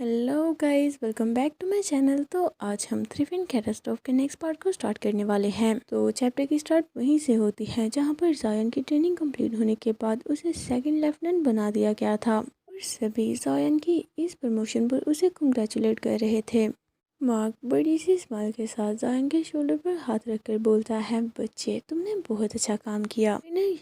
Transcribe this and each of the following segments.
Hello guys, welcome back to my channel. तो आज हम थ्रिविन कैटास्ट्रॉफ के नेक्स्ट पार्ट को स्टार्ट करने वाले हैं। तो चैप्टर की स्टार्ट वहीं से होती है जहां पर जायन की ट्रेनिंग कंप्लीट होने के बाद उसे सेकंड लेफ्टिनेंट बना दिया गया था और सभी जायन की इस प्रमोशन पर उसे कंग्रेचुलेट कर रहे थे। मार्क बड़ी सी स्माइल के साथ जायन के शोल्डर पर हाथ रखकर बोलता है, बच्चे तुमने बहुत अच्छा काम किया।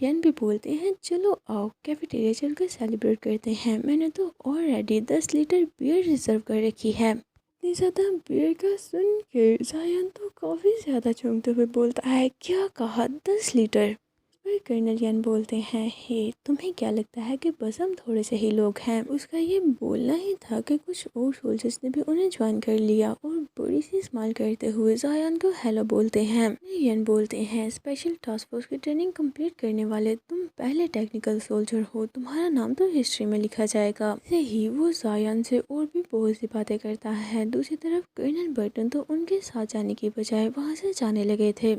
यन भी बोलते हैं, चलो आओ कैफेटेरिया चलकर सेलिब्रेट करते हैं। मैंने तो ऑलरेडी 10 लीटर बियर रिजर्व कर रखी है। इतनी ज़्यादा बियर का सुन के जायन तो काफ़ी ज़्यादा चौंकते हुए बोलता है, क्या कहा 10 लीटर? फिर कर्नल यन बोलते हैं, हे तुम्हें क्या लगता है कि बस हम थोड़े से ही लोग हैं? उसका ये बोलना ही था कि कुछ और सोल्जर्स ने भी उन्हें ज्वाइन कर लिया और बड़ी सी स्माइल करते हुए जायन को हेलो बोलते हैं। यन बोलते हैं, स्पेशल टास्क फोर्स की ट्रेनिंग कंप्लीट करने वाले तुम पहले टेक्निकल सोल्जर हो, तुम्हारा नाम तो हिस्ट्री में लिखा जाएगा। ऐसे ही वो जायन से और भी बहुत सी बातें करता है। दूसरी तरफ कर्नल बर्टन तो उनके साथ जाने की बजाय वहाँ से जाने लगे थे।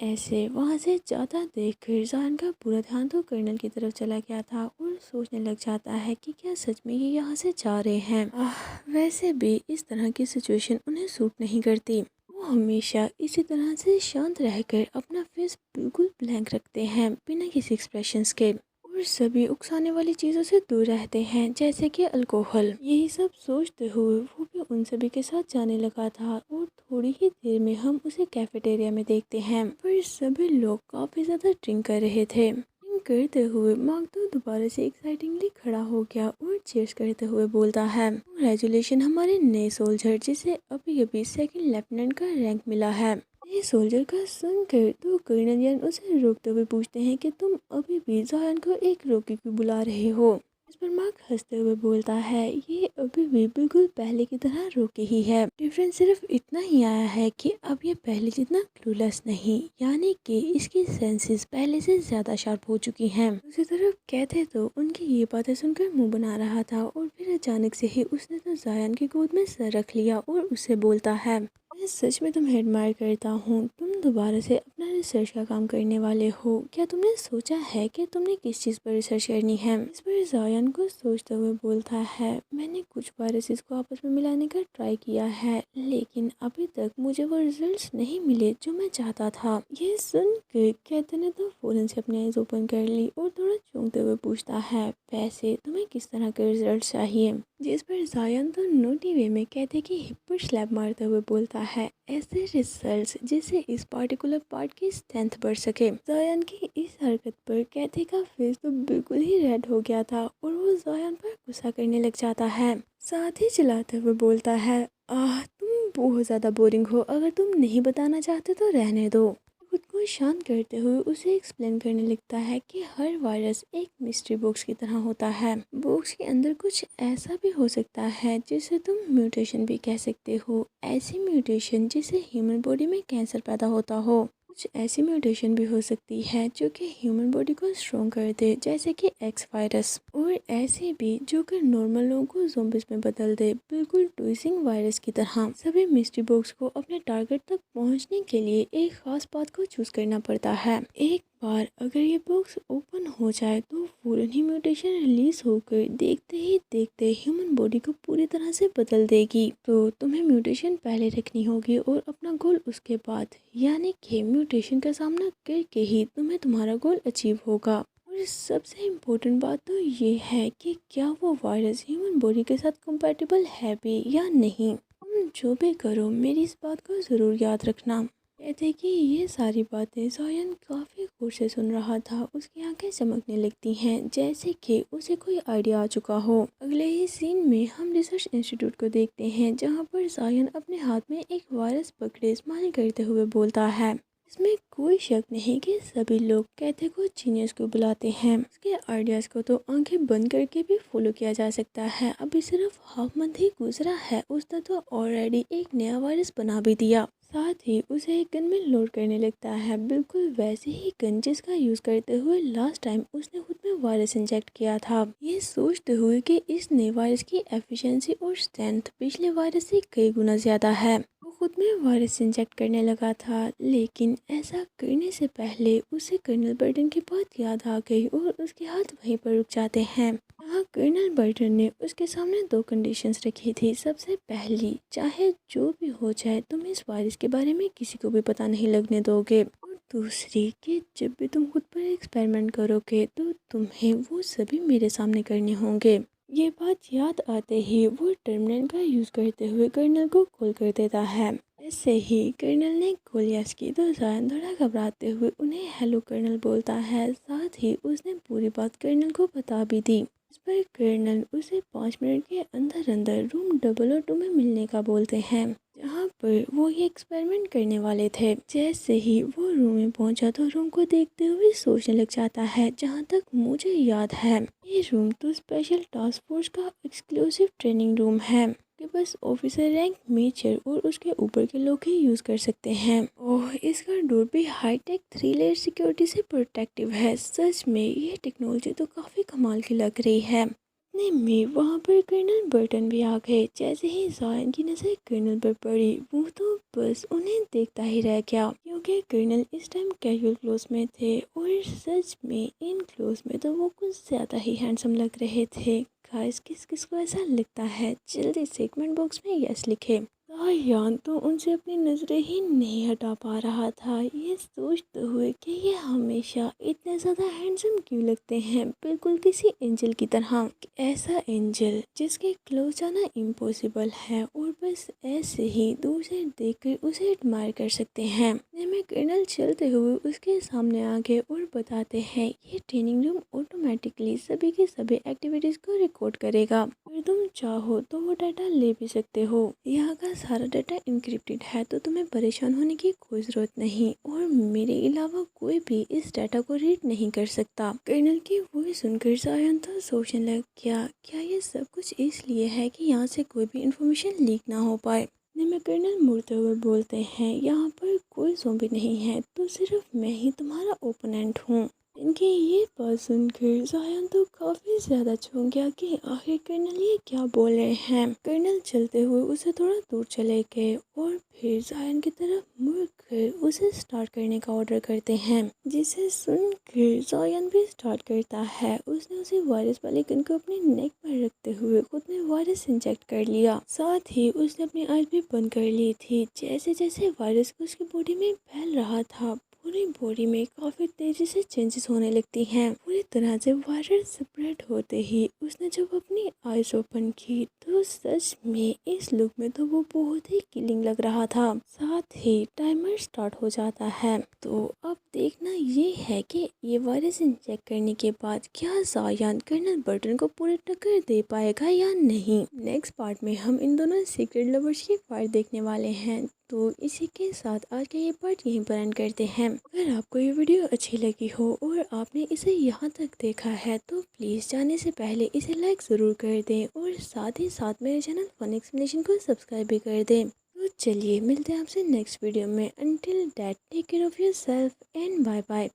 ऐसे वहाँ से जाता देखकर जायन का पूरा ध्यान तो कर्नल की तरफ चला गया था और सोचने लग जाता है कि क्या सच में ये यहाँ से जा रहे हैं। वैसे भी इस तरह की सिचुएशन उन्हें सूट नहीं करती। वो हमेशा इसी तरह से शांत रहकर अपना फेस बिल्कुल ब्लैंक रखते हैं बिना किसी एक्सप्रेशंस के और सभी उकसाने वाली चीज़ों से दूर रहते हैं, जैसे कि अल्कोहल। यही सब सोचते हुए वो भी उन सभी के साथ जाने लगा था और थोड़ी ही देर में हम उसे कैफेटेरिया में देखते हैं पर सभी लोग काफ़ी ज़्यादा ड्रिंक कर रहे थे। ड्रिंक करते हुए मार्क तो दोबारा से एक्साइटिंगली खड़ा हो गया और चीयर्स करते हुए बोलता है, कांग्रेचुलेशन हमारे नए सोल्जर जिसे अभी अभी सेकंड लेफ्टिनेंट का रैंक मिला है। ये सोल्जर का सुनकर तो कर्नल यन उसे रोकते हुए पूछते हैं कि तुम अभी भी जायन को एक रोकी क्यों बुला रहे हो? इस पर मार्क हंसते हुए बोलता है, ये अभी भी बिल्कुल पहले की तरह रोके ही है। डिफरेंस सिर्फ इतना ही आया है कि अब ये पहले जितना क्लूलेस नहीं, यानी कि इसकी सेंसेस पहले से ज्यादा शार्प हो चुकी हैं। दूसरी तरफ कहते तो उनकी ये बातें सुनकर मुंह बना रहा था और फिर अचानक से ही उसने तो जायन की गोद में सर रख लिया और उससे बोलता है, मैं सच में तुम्हें एडमायर करता हूँ। तुम दोबारा से अपना रिसर्च का काम करने वाले हो। क्या तुमने सोचा है कि तुमने किस चीज़ पर रिसर्च करनी है? इस पर जायन को सोचते हुए बोलता है, मैंने कुछ वायरसेस को आपस में मिलाने का ट्राई किया है, लेकिन अभी तक मुझे वो रिजल्ट्स नहीं मिले जो मैं चाहता था। ये सुन के कहते ने तो फौरन से अपनी आइज ओपन कर ली और थोड़ा चौंकते हुए पूछता है, वैसे तुम्हें किस तरह के रिजल्ट चाहिए? जिस पर जायन तो नोटी वे में कहते कि हिप पर स्लैप मारते हुए बोलता है, ऐसे रिजल्ट्स जिससे इस पार्टिकुलर पार्ट की स्ट्रेंथ बढ़ सके। जायन की इस हरकत पर कहते का फेस तो बिल्कुल ही रेड हो गया था और वो जायन पर गुस्सा करने लग जाता है। साथ ही चिल्लाते हुए बोलता है, तुम बहुत ज़्यादा बोरिंग हो, अगर तुम नहीं बताना चाहते तो रहने दो। खुद को शांत करते हुए उसे एक्सप्लेन करने लगता है कि हर वायरस एक मिस्ट्री बॉक्स की तरह होता है। बॉक्स के अंदर कुछ ऐसा भी हो सकता है जिसे तुम म्यूटेशन भी कह सकते हो। ऐसी म्यूटेशन जिससे ह्यूमन बॉडी में कैंसर पैदा होता हो। कुछ ऐसी म्यूटेशन भी हो सकती है जो कि ह्यूमन बॉडी को स्ट्रॉन्ग कर दे, जैसे कि एक्स वायरस, और ऐसी भी जो कि नॉर्मल लोगों को ज़ॉम्बीज़ में बदल दे, बिल्कुल ट्विसिंग वायरस की तरह। सभी मिस्ट्री बॉक्स को अपने टारगेट तक पहुंचने के लिए एक खास पाथ को चूज करना पड़ता है। एक बार अगर ये बॉक्स ओपन हो जाए तो फौरन ही म्यूटेशन रिलीज होकर देखते ही देखते ह्यूमन बॉडी को पूरी तरह से बदल देगी। तो तुम्हें म्यूटेशन पहले रखनी होगी और अपना गोल उसके बाद, यानी कि म्यूटेशन का सामना करके ही तुम्हें तुम्हारा गोल अचीव होगा। और सबसे इम्पोर्टेंट बात तो ये है कि क्या वो वायरस ह्यूमन बॉडी के साथ कंपैटिबल है भी या नहीं। तुम जो भी करो मेरी इस बात को ज़रूर याद रखना। कहते कि ये सारी बातें जायन काफ़ी गौर से सुन रहा था। उसकी आंखें चमकने लगती हैं जैसे कि उसे कोई आइडिया आ चुका हो। अगले ही सीन में हम रिसर्च इंस्टीट्यूट को देखते हैं जहाँ पर जायन अपने हाथ में एक वायरस पकड़े स्माइल करते हुए बोलता है, इसमें कोई शक नहीं कि सभी लोग कहते को जीनियस को बुलाते हैं। उसके आइडियाज़ को तो आंखें बंद करके भी फॉलो किया जा सकता है। अभी सिर्फ हाफ मंथ ही गुजरा है, उसने तो ऑलरेडी एक नया वायरस बना भी दिया। साथ ही उसे एक गन में लोड करने लगता है, बिल्कुल वैसे ही गन जिसका यूज़ करते हुए लास्ट टाइम उसने खुद में वायरस इंजेक्ट किया था। ये सोचते हुए कि इस नए वायरस की एफिशिएंसी और स्ट्रेंथ पिछले वायरस से कई गुना ज़्यादा है, वो खुद में वायरस इंजेक्ट करने लगा था। लेकिन ऐसा करने से पहले उसे कर्नल बर्टन की बात याद आ गई और उसके हाथ वहीं पर रुक जाते हैं। यहाँ कर्नल बर्टन ने उसके सामने दो कंडीशंस रखी थी। सबसे पहली, चाहे जो भी हो जाए तुम इस वायरस के बारे में किसी को भी पता नहीं लगने दोगे, और दूसरी कि जब भी तुम खुद पर एक्सपेरिमेंट करोगे तो तुम्हें वो सभी मेरे सामने करने होंगे। ये बात याद आते ही वो टर्मिनल का यूज़ करते हुए कर्नल को कॉल कर देता है। ऐसे ही कर्नल ने कॉल यस की तो जायन थोड़ा घबराते हुए उन्हें हेलो कर्नल बोलता है। साथ ही उसने पूरी बात कर्नल को बता भी दी। इस पर कर्नल उसे 5 मिनट के अंदर अंदर रूम 002 में मिलने का बोलते हैं, जहाँ पर वो ये एक्सपेरिमेंट करने वाले थे। जैसे ही वो रूम में पहुंचा तो रूम को देखते हुए सोचने लग जाता है, जहाँ तक मुझे याद है ये रूम तो स्पेशल टास्क फोर्स का एक्सक्लूसिव ट्रेनिंग रूम है कि बस ऑफिसर रैंक, मेजर और उसके ऊपर के लोग ही यूज़ कर सकते हैं। और इसका डोर भी हाईटेक 3 लेयर सिक्योरिटी से प्रोटेक्टिव है। सच में ये टेक्नोलॉजी तो काफ़ी कमाल की लग रही है। इतने में वहाँ पर कर्नल बर्टन भी आ गए। जैसे ही जायन की नज़र कर्नल पर पड़ी वो तो बस उन्हें देखता ही रह गया, क्योंकि कर्नल इस टाइम कैजुअल क्लोथ में थे और सच में इन क्लोथ में तो वो कुछ ज़्यादा ही हैंडसम लग रहे थे। गाइस, किस किस को ऐसा लगता है जल्दी से कमेंट बॉक्स में यस लिखे। जायन तो उनसे अपनी नज़रें ही नहीं हटा पा रहा था, ये सोचते हुए कि ये हमेशा इतने ज़्यादा हैंडसम क्यों लगते हैं, बिल्कुल किसी एंजल की तरह। ऐसा एंजल जिसके क्लोज जाना इम्पॉसिबल है और बस ऐसे ही दूर से देखकर उसे एडमायर कर सकते हैं। में कर्नल चलते हुए उसके सामने आ गए और बताते हैं ये ट्रेनिंग रूम ऑटोमेटिकली सभी की सभी एक्टिविटीज़ को रिकॉर्ड करेगा। अगर तुम चाहो तो वो डाटा ले भी सकते हो। यहाँ का सारा डाटा इंक्रिप्टेड है तो तुम्हें परेशान होने की कोई ज़रूरत नहीं, और मेरे अलावा कोई भी इस डाटा को रीड नहीं कर सकता। कर्नल की वॉइस सुनकर जायन तो सोचने लग गया, क्या ये सब कुछ इसलिए है कि यहाँ से कोई भी इंफॉर्मेशन लीक ना हो पाए। में कर्नल मुड़ते हुए बोलते हैं, यहाँ पर कोई ज़ॉम्बी नहीं है, तो सिर्फ मैं ही तुम्हारा ओपोनेंट हूँ। इनकी ये बात सुनकर जायन तो काफ़ी ज़्यादा चौंक गया कि आखिर कर्नल ये क्या बोल रहे हैं। कर्नल चलते हुए उसे थोड़ा दूर चले गए और फिर जायन की तरफ मुड़कर उसे स्टार्ट करने का ऑर्डर करते हैं, जिसे सुनकर जायन भी स्टार्ट करता है। उसने उसे वायरस वाले गन को अपने नेक पर रखते हुए खुद ने वायरस इंजेक्ट कर लिया। साथ ही उसने अपनी आँख भी बंद कर ली थी। जैसे जैसे वायरस उसकी बॉडी में फैल रहा था, पूरी बॉडी में काफ़ी तेज़ी से चेंजेस होने लगती हैं। पूरी तरह से वायरस स्प्रेड होते ही उसने जब अपनी आईज ओपन की तो सच में इस लुक में तो वो बहुत ही किलिंग लग रहा था। साथ ही टाइमर स्टार्ट हो जाता है। तो अब देखना ये है कि ये वायरस इंजेक्ट करने के बाद क्या जायन कर्नल बर्टन को पूरी टक्कर दे पाएगा या नहीं। नेक्स्ट पार्ट में हम इन दोनों सीक्रेट लवर्स की फाइट देखने वाले हैं। तो इसी के साथ आज का ये पार्ट यहीं पर एंड करते हैं। अगर आपको ये वीडियो अच्छी लगी हो और आपने इसे यहाँ तक देखा है तो प्लीज़ जाने से पहले इसे लाइक ज़रूर कर दें और साथ ही साथ मेरे चैनल फन एक्सप्लेनेशन को सब्सक्राइब भी कर दें। तो चलिए मिलते हैं आपसे नेक्स्ट वीडियो में। Until that take care of yourself and bye bye.